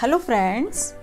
Hello friends,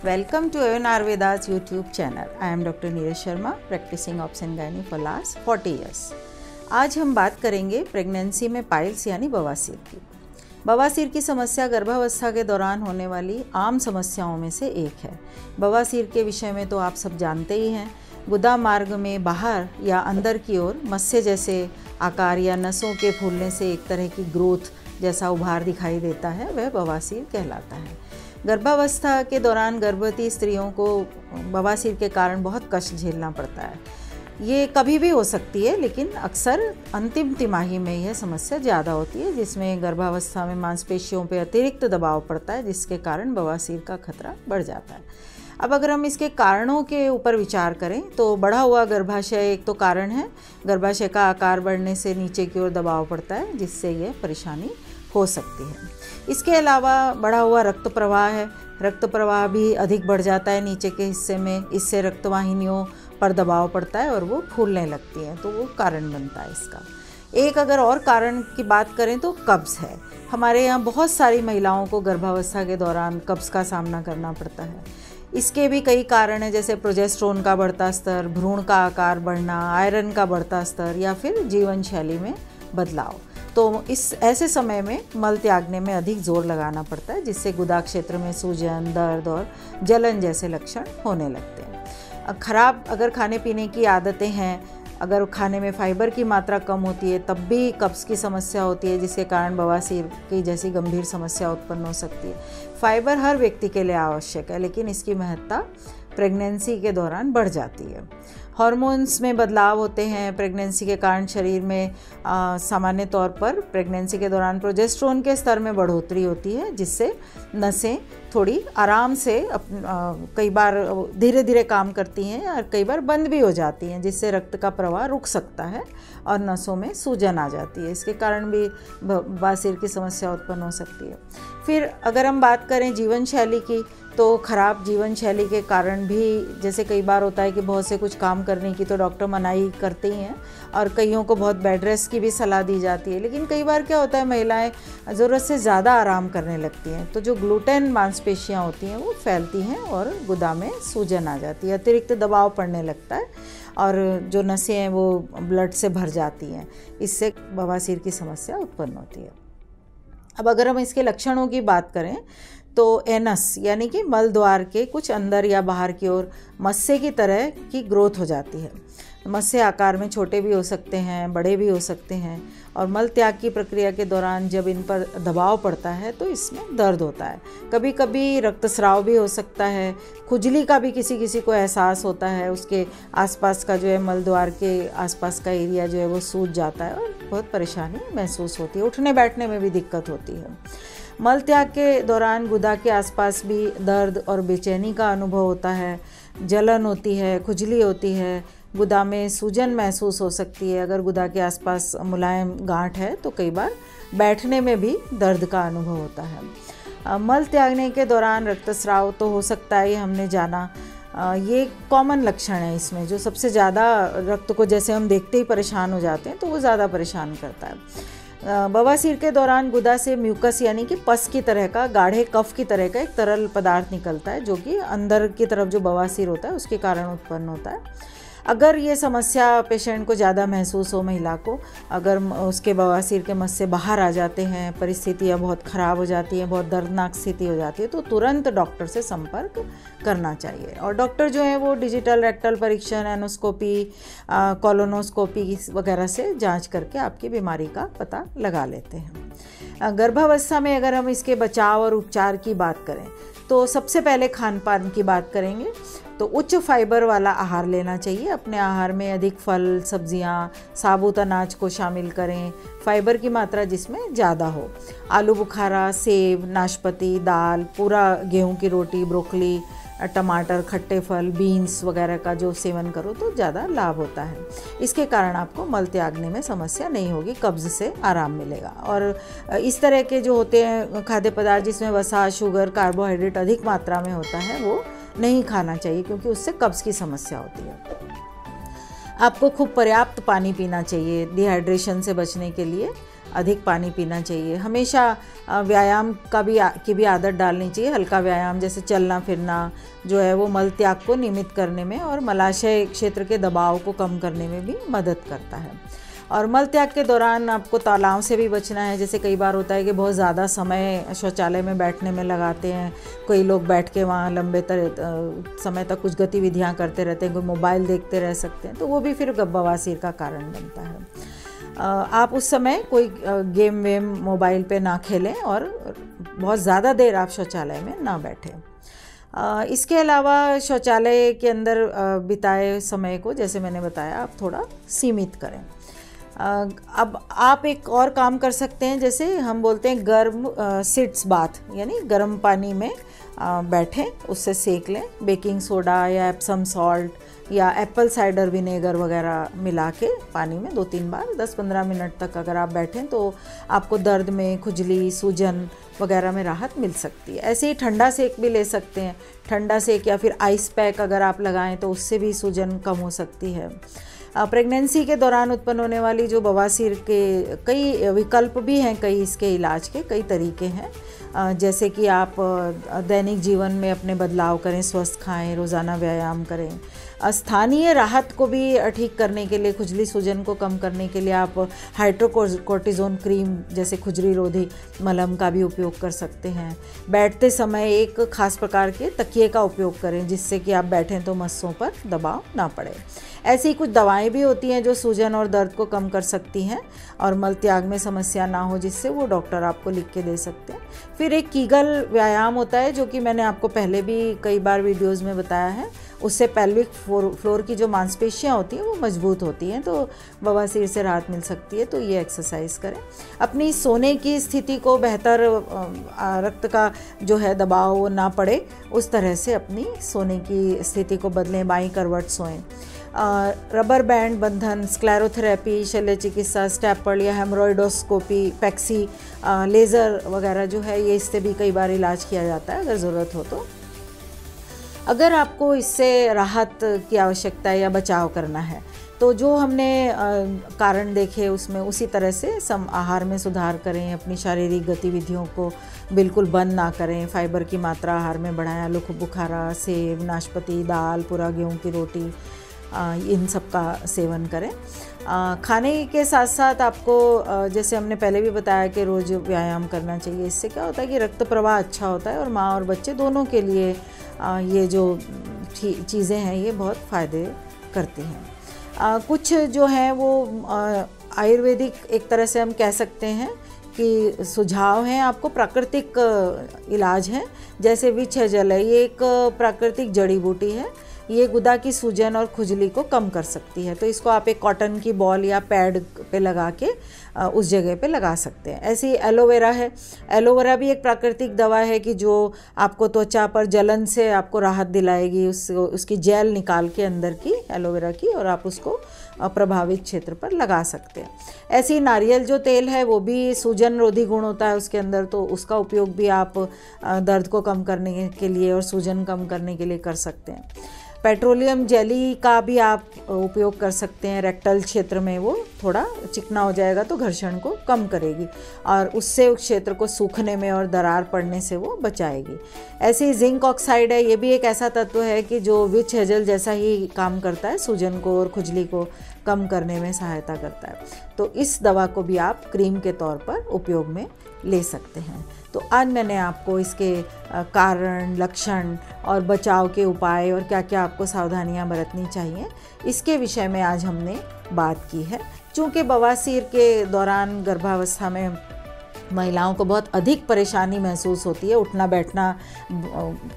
welcome to Aven Ayurveda's YouTube channel. I am Dr. Neeraj Sharma, practicing obs and gynae for last 40 years. आज हम बात करेंगे pregnancy में piles यानी बवासीर की। बवासीर की समस्या गर्भावस्था के दौरान होने वाली आम समस्याओं में से एक है। बवासीर के विषय में तो आप सब जानते ही हैं। गुदा मार्ग में बाहर या अंदर की ओर मत्स्य जैसे आकार या नसों के फूलने से एक तरह की ग्रोथ जैसा उभार दिखाई देता है, वह बवासीर कहलाता है। गर्भावस्था के दौरान गर्भवती स्त्रियों को बवासीर के कारण बहुत कष्ट झेलना पड़ता है। ये कभी भी हो सकती है, लेकिन अक्सर अंतिम तिमाही में यह समस्या ज़्यादा होती है, जिसमें गर्भावस्था में मांसपेशियों पर अतिरिक्त दबाव पड़ता है, जिसके कारण बवासीर का खतरा बढ़ जाता है। अब अगर हम इसके कारणों के ऊपर विचार करें तो बढ़ा हुआ गर्भाशय एक तो कारण है। गर्भाशय का आकार बढ़ने से नीचे की ओर दबाव पड़ता है, जिससे यह परेशानी हो सकती है। इसके अलावा बढ़ा हुआ रक्त प्रवाह है। रक्त प्रवाह भी अधिक बढ़ जाता है नीचे के हिस्से में, इससे रक्तवाहिनियों पर दबाव पड़ता है और वो फूलने लगती हैं, तो वो कारण बनता है इसका। एक अगर और कारण की बात करें तो कब्ज़ है। हमारे यहाँ बहुत सारी महिलाओं को गर्भावस्था के दौरान कब्ज़ का सामना करना पड़ता है। इसके भी कई कारण हैं, जैसे प्रोजेस्टेरोन का बढ़ता स्तर, भ्रूण का आकार बढ़ना, आयरन का बढ़ता स्तर या फिर जीवन शैली में बदलाव। तो इस ऐसे समय में मल त्यागने में अधिक जोर लगाना पड़ता है, जिससे गुदा क्षेत्र में सूजन, दर्द और जलन जैसे लक्षण होने लगते हैं। खराब अगर खाने पीने की आदतें हैं, अगर खाने में फाइबर की मात्रा कम होती है, तब भी कब्ज़ की समस्या होती है, जिसके कारण बवासीर की जैसी गंभीर समस्या उत्पन्न हो सकती है। फाइबर हर व्यक्ति के लिए आवश्यक है, लेकिन इसकी महत्ता प्रेगनेंसी के दौरान बढ़ जाती है। हार्मोन्स में बदलाव होते हैं प्रेगनेंसी के कारण शरीर में। सामान्य तौर पर प्रेगनेंसी के दौरान प्रोजेस्टेरोन के स्तर में बढ़ोतरी होती है, जिससे नसें थोड़ी आराम से कई बार धीरे धीरे काम करती हैं और कई बार बंद भी हो जाती हैं, जिससे रक्त का प्रवाह रुक सकता है और नसों में सूजन आ जाती है। इसके कारण भी बवासीर की समस्या उत्पन्न हो सकती है। फिर अगर हम बात करें जीवन शैली की, तो ख़राब जीवन शैली के कारण भी, जैसे कई बार होता है कि बहुत से कुछ काम करने की तो डॉक्टर मनाही करते ही हैं और कईयों को बहुत बेड रेस्ट की भी सलाह दी जाती है, लेकिन कई बार क्या होता है, महिलाएं ज़रूरत से ज़्यादा आराम करने लगती हैं, तो जो ग्लूटेन मांसपेशियां होती हैं वो फैलती हैं और गुदा में सूजन आ जाती है, अतिरिक्त दबाव पड़ने लगता है और जो नसें हैं वो ब्लड से भर जाती हैं। इससे बवासीर की समस्या उत्पन्न होती है। अब अगर हम इसके लक्षणों की बात करें तो एनस यानी कि मल द्वार के कुछ अंदर या बाहर की ओर मस्से की तरह की ग्रोथ हो जाती है। मस्से आकार में छोटे भी हो सकते हैं, बड़े भी हो सकते हैं, और मल त्याग की प्रक्रिया के दौरान जब इन पर दबाव पड़ता है तो इसमें दर्द होता है। कभी कभी रक्तस्राव भी हो सकता है। खुजली का भी किसी किसी को एहसास होता है। उसके आसपास का जो है मल द्वार के आसपास का एरिया जो है वो सूज जाता है और बहुत परेशानी महसूस होती है। उठने बैठने में भी दिक्कत होती है। मल त्याग के दौरान गुदा के आसपास भी दर्द और बेचैनी का अनुभव होता है। जलन होती है, खुजली होती है, गुदा में सूजन महसूस हो सकती है। अगर गुदा के आसपास मुलायम गांठ है तो कई बार बैठने में भी दर्द का अनुभव होता है। मल त्यागने के दौरान रक्तस्राव तो हो सकता है, ये हमने जाना। ये कॉमन लक्षण है इसमें। जो सबसे ज़्यादा रक्त को जैसे हम देखते ही परेशान हो जाते हैं, तो वो ज़्यादा परेशान करता है। बवासीर के दौरान गुदा से म्यूकस यानी कि पस की तरह का, गाढ़े कफ की तरह का एक तरल पदार्थ निकलता है, जो कि अंदर की तरफ जो बवासीर होता है उसके कारण उत्पन्न होता है। अगर ये समस्या पेशेंट को ज़्यादा महसूस हो, महिला को, अगर उसके बवासीर के मस्से बाहर आ जाते हैं, परिस्थितियाँ बहुत ख़राब हो जाती हैं, बहुत दर्दनाक स्थिति हो जाती है, तो तुरंत डॉक्टर से संपर्क करना चाहिए। और डॉक्टर जो है वो डिजिटल रेक्टल परीक्षण, एनोस्कोपी, कोलोनोस्कोपी वगैरह से जांच करके आपकी बीमारी का पता लगा लेते हैं। गर्भावस्था में अगर हम इसके बचाव और उपचार की बात करें तो सबसे पहले खान पान की बात करेंगे। तो उच्च फाइबर वाला आहार लेना चाहिए। अपने आहार में अधिक फल, सब्जियां, साबुत अनाज को शामिल करें, फाइबर की मात्रा जिसमें ज़्यादा हो। आलू बुखारा, सेब, नाशपाती, दाल, पूरा गेहूं की रोटी, ब्रोकली, टमाटर, खट्टे फल, बीन्स वगैरह का जो सेवन करो तो ज़्यादा लाभ होता है। इसके कारण आपको मल त्यागने में समस्या नहीं होगी, कब्ज़ से आराम मिलेगा। और इस तरह के जो होते हैं खाद्य पदार्थ जिसमें वसा, शुगर, कार्बोहाइड्रेट अधिक मात्रा में होता है, वो नहीं खाना चाहिए, क्योंकि उससे कब्ज़ की समस्या होती है। आपको खूब पर्याप्त पानी पीना चाहिए डिहाइड्रेशन से बचने के लिए। अधिक पानी पीना चाहिए। हमेशा व्यायाम की भी आदत डालनी चाहिए। हल्का व्यायाम जैसे चलना फिरना जो है वो मल त्याग को नियमित करने में और मलाशय क्षेत्र के दबाव को कम करने में भी मदद करता है। और मल त्याग के दौरान आपको तालाओं से भी बचना है। जैसे कई बार होता है कि बहुत ज़्यादा समय शौचालय में बैठने में लगाते हैं, कोई लोग बैठ के वहाँ लंबे समय तक कुछ गतिविधियाँ करते रहते हैं, कोई मोबाइल देखते रह सकते हैं, तो वो भी फिर बवासीर का कारण बनता है। आप उस समय कोई गेम वेम मोबाइल पे ना खेलें और बहुत ज़्यादा देर आप शौचालय में ना बैठें। इसके अलावा शौचालय के अंदर बिताए समय को जैसे मैंने बताया आप थोड़ा सीमित करें। अब आप एक और काम कर सकते हैं, जैसे हम बोलते हैं गर्म सिट्स बाथ, यानी गर्म पानी में बैठें, उससे सेक लें। बेकिंग सोडा या एप्सम सॉल्ट या एप्पल साइडर विनेगर वगैरह मिला के पानी में 2-3 बार 10-15 मिनट तक अगर आप बैठें तो आपको दर्द में, खुजली, सूजन वगैरह में राहत मिल सकती है। ऐसे ही ठंडा सेक भी ले सकते हैं। ठंडा सेक या फिर आइस पैक अगर आप लगाएं तो उससे भी सूजन कम हो सकती है। प्रेगनेंसी के दौरान उत्पन्न होने वाली जो बवासीर के कई विकल्प भी हैं, कई इसके इलाज के कई तरीके हैं। जैसे कि आप दैनिक जीवन में अपने बदलाव करें, स्वस्थ खाएं, रोज़ाना व्यायाम करें। स्थानीय राहत को भी ठीक करने के लिए, खुजली सूजन को कम करने के लिए आप हाइड्रोकोर्टिज़ोन क्रीम जैसे खुजली रोधी मलहम का भी उपयोग कर सकते हैं। बैठते समय एक खास प्रकार के तकिए का उपयोग करें जिससे कि आप बैठें तो मस्सों पर दबाव ना पड़े। ऐसी ही कुछ दवाएं भी होती हैं जो सूजन और दर्द को कम कर सकती हैं और मल त्याग में समस्या ना हो, जिससे वो डॉक्टर आपको लिख के दे सकते हैं। फिर एक कीगल व्यायाम होता है जो कि मैंने आपको पहले भी कई बार वीडियोज़ में बताया है। उससे पेल्विक फ्लोर की जो मांसपेशियां होती हैं वो मजबूत होती हैं, तो बवासीर से राहत मिल सकती है। तो ये एक्सरसाइज करें। अपनी सोने की स्थिति को बेहतर, रक्त का जो है दबाव ना पड़े उस तरह से अपनी सोने की स्थिति को बदलें। बाईं करवट सोएं। रबर बैंड बंधन, स्क्लेरोथेरेपी, शल्य चिकित्सा, स्टेपल या हेमरोइडोस्कोपी, पैक्सी, लेज़र वगैरह जो है ये इससे भी कई बार इलाज किया जाता है अगर ज़रूरत हो तो। अगर आपको इससे राहत की आवश्यकता है या बचाव करना है तो जो हमने कारण देखे उसमें उसी तरह से आहार में सुधार करें। अपनी शारीरिक गतिविधियों को बिल्कुल बंद ना करें। फाइबर की मात्रा आहार में बढ़ाएं। आलू बुखारा, सेब, नाशपाती, दाल, पूरा गेहूं की रोटी, इन सब का सेवन करें। खाने के साथ साथ आपको जैसे हमने पहले भी बताया कि रोज़ व्यायाम करना चाहिए। इससे क्या होता है कि रक्त प्रवाह अच्छा होता है और माँ और बच्चे दोनों के लिए ये जो चीज़ें हैं ये बहुत फ़ायदे करती हैं। कुछ जो हैं वो आयुर्वेदिक एक तरह से हम कह सकते हैं कि सुझाव हैं आपको, प्राकृतिक इलाज हैं। जैसे विष जल है, ये एक प्राकृतिक जड़ी बूटी है। ये गुदा की सूजन और खुजली को कम कर सकती है। तो इसको आप एक कॉटन की बॉल या पैड पे लगा के उस जगह पे लगा सकते हैं। ऐसे ही एलोवेरा है। एलोवेरा भी एक प्राकृतिक दवा है कि जो आपको त्वचा पर जलन से आपको राहत दिलाएगी। उसकी जेल निकाल के अंदर की एलोवेरा की और आप उसको प्रभावित क्षेत्र पर लगा सकते हैं। ऐसे ही नारियल जो तेल है वो भी सूजन रोधी गुण होता है उसके अंदर, तो उसका उपयोग भी आप दर्द को कम करने के लिए और सूजन कम करने के लिए कर सकते हैं। पेट्रोलियम जेली का भी आप उपयोग कर सकते हैं। रेक्टल क्षेत्र में वो थोड़ा चिकना हो जाएगा तो घर्षण को कम करेगी और उससे उस क्षेत्र को सूखने में और दरार पड़ने से वो बचाएगी। ऐसे ही जिंक ऑक्साइड है। ये भी एक ऐसा तत्व है कि जो विच हेजल जैसा ही काम करता है, सूजन को और खुजली को कम करने में सहायता करता है। तो इस दवा को भी आप क्रीम के तौर पर उपयोग में ले सकते हैं। तो आज मैंने आपको इसके कारण, लक्षण और बचाव के उपाय और क्या क्या आपको सावधानियां बरतनी चाहिए इसके विषय में आज हमने बात की है। चूँकि बवासीर के दौरान गर्भावस्था में महिलाओं को बहुत अधिक परेशानी महसूस होती है, उठना बैठना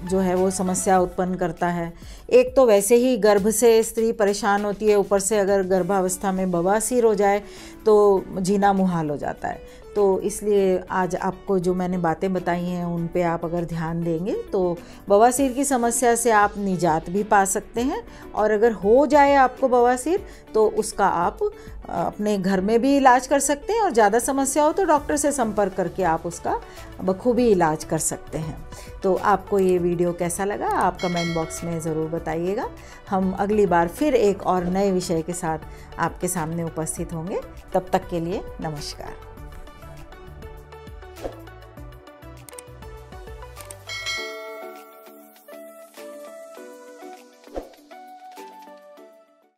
जो है वो समस्या उत्पन्न करता है। एक तो वैसे ही गर्भ से स्त्री परेशान होती है, ऊपर से अगर गर्भावस्था में बवासीर हो जाए तो जीना मुहाल हो जाता है। तो इसलिए आज आपको जो मैंने बातें बताई हैं उन पे आप अगर ध्यान देंगे तो बवासीर की समस्या से आप निजात भी पा सकते हैं। और अगर हो जाए आपको बवासीर तो उसका आप अपने घर में भी इलाज कर सकते हैं और ज़्यादा समस्या हो तो डॉक्टर से संपर्क करके आप उसका बखूबी इलाज कर सकते हैं। तो आपको ये वीडियो कैसा लगा आप कमेंट बॉक्स में ज़रूर बताइएगा। हम अगली बार फिर एक और नए विषय के साथ आपके सामने उपस्थित होंगे। तब तक के लिए नमस्कार।